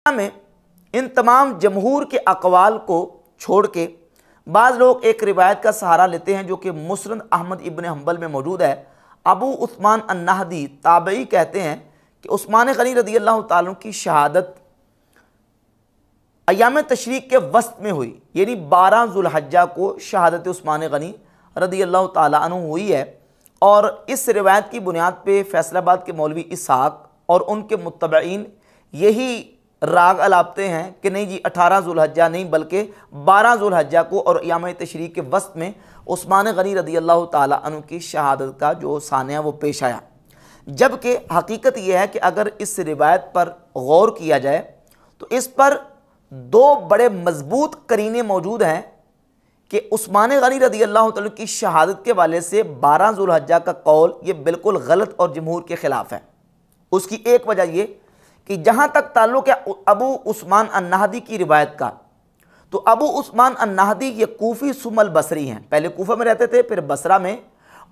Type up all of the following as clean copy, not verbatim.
में इन तमाम जमहूर के अक़वाल को छोड़ के बाज़ लोग एक रिवायत का सहारा लेते हैं जो कि मुस्नद अहमद इब्न हंबल में मौजूद है। अबू उस्मान अन्नहदी ताबई कहते हैं कि उस्मान गनी रदी अल्लाह ताला अन्हु की शहादत अय्याम तशरीक के वस्त में हुई, यानी 12 ज़ुल्हज्जा को शहादत उस्मान गनी रदी अल्लाह ताला अन्हु हुई है। और इस रिवायत की बुनियाद पे फैसलाबाद के मौलवी इसहाक और उनके मुत्तबईन यही राग अलापते हैं कि नहीं जी 18 ज़ुल्हज्जा नहीं बल्कि 12 ज़ुल्हज्जा को और अय्याम तशरीक के वस्त में उस्मान गनी रदी अल्लाह ताला अन्हु की शहादत का जो सानिया वो पेश आया। जबकि हकीकत यह है कि अगर इस रिवायत पर गौर किया जाए तो इस पर दो बड़े मजबूत करीने मौजूद हैं कि उस्मान गनी रदी अल्लाह ताला की शहादत के वाले से 12 ज़ुल्हज्जा का कौल ये बिल्कुल गलत और जमहूर के ख़िलाफ़ है। उसकी एक वजह ये कि जहाँ तक ताल्लुक़ है अबू उस्मान अन्नहदी की रिवायत का, तो अबू उस्मान अन्नहदी ये कूफ़ी सुमल बसरी हैं, पहले कूफा में रहते थे फिर बसरा में,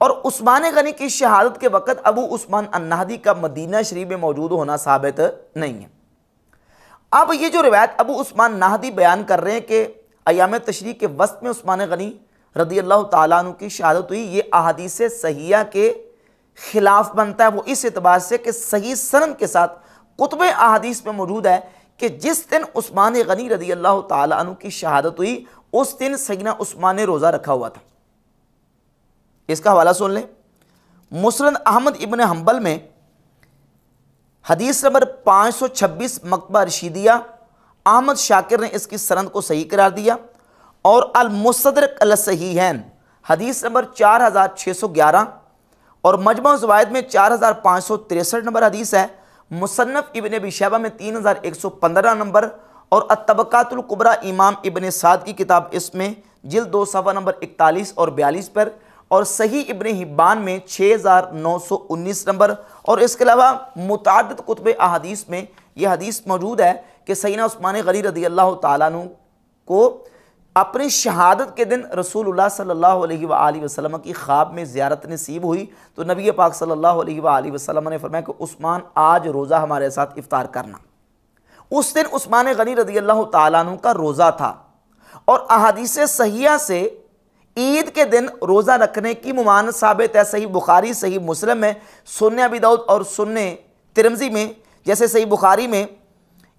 और उस्मान गनी की शहादत के वक़्त अबू उस्मान अन्नहदी का मदीना शरीफ में मौजूद होना साबित नहीं है। अब ये जो रिवायत अबू उस्मान अन्नहदी बयान कर रहे हैं कि अय्याम तशरीक के वस्त में उस्मान गनी रदी अल्लाह ताला अन्हु की शहादत हुई, ये अहादीस सहिया के ख़िलाफ़ बनता है। वो इस एतबार से कि सही सनद के साथ कुतुब अहादीस में मौजूद है कि जिस दिन उस्मान गनी रदी अल्लाह ताला अन्हु की शहादत हुई उस दिन सैयदना उस्मान ने रोज़ा रखा हुआ था। इसका हवाला सुन लें, मुस्नद अहमद इब्न हंबल में हदीस नंबर 526 मकतबा रशीदिया, अहमद शाकिर ने इसकी सनद को सही करार दिया। और अल मुस्तदरक अल सहीहैन हदीस नंबर 4611 और मजमा ज़वाइद में 4563 नंबर हदीस है। मुसन्नफ़ इब्न अबी शैबा में 3115 नंबर और अत-तबक़ातुल कुबरा इमाम इब्न साद की किताब इसमें जिल्द 2 सफ़ा नंबर 41 और 42 पर, और सही इब्न हिब्बान में 6919 नंबर। और इसके अलावा मुतअद्दिद कुतुब अहादीस में यह हदीस मौजूद है कि सैयदना उस्मान गनी रदी अल्लाह ताला अन्हु को अपनी शहादत के दिन रसूलुल्लाह सल्लल्लाहु अलैहि वआलिहि वसल्लम की ख्वाब में ज़ियारत नसीब हुई, तो नबी पाक सल्लल्लाहु अलैहि वआलिहि वसल्लम ने फरमाया कि उस्मान आज रोज़ा हमारे साथ इफ्तार करना। उस दिन उस्मान गनी रदी अल्लाह ताला अन्हु का रोज़ा था। और अहादीस सहिया से ईद के दिन रोज़ा रखने की मुमानत साबित है। सही बुखारी, सही मुस्लिम में, सुन्ने अबी दाऊद और सुन्ने तिरमिज़ी में, जैसे सही बुखारी में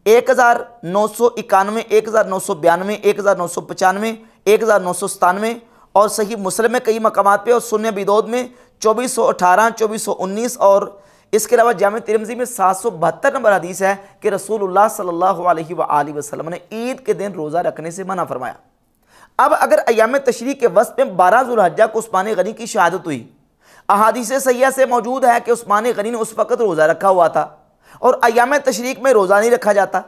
1991, 1992, 1995, 1997 और सही मुस्लिम में कई मकामात पे, और सुन्ने अबी दाऊद में 2418, 2419 और इसके अलावा जामे तिरमिज़ी में 772 नंबर हदीस है कि रसूलुल्लाह सल्लल्लाहु अलैहि वसल्लम ने ईद के दिन रोज़ा रखने से मना फरमाया। अब अगर अय्याम तशरीक के वस्त में 12 ज़ुल्हज्जा को उस्मान गनी की शहादत हुई, अहादीस सहिया से मौजूद है कि उस्मान गनी ने उस वक़्त रोज़ा रखा हुआ था, और अय्याम तशरीक में रोज़ा नहीं रखा जाता,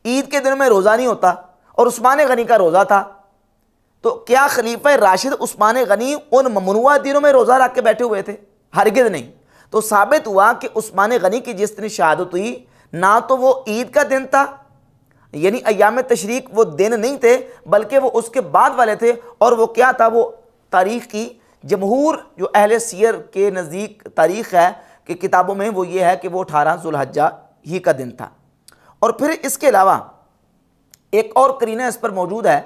ईद के दिन में रोज़ा नहीं होता, और उस्मान गनी का रोज़ा था, तो क्या खलीफा राशिद उस्मान गनी उन ममनुआ दिनों में रोज़ा रख के बैठे हुए थे? हरगिज़ नहीं। तो साबित हुआ कि उस्मान गनी की जिस दिन शहादत हुई ना तो वो ईद का दिन था, यानी अय्याम तशरीक वो दिन नहीं थे, बल्कि वो उसके बाद वाले थे। और वो क्या था? वो तारीख़ की जमहूर जो अहले सियर के नज़दीक तारीख़ है कि किताबों में वो ये है कि वो 18 ज़ुल्हज्जा ही का दिन था। और फिर इसके अलावा एक और करीना इस पर मौजूद है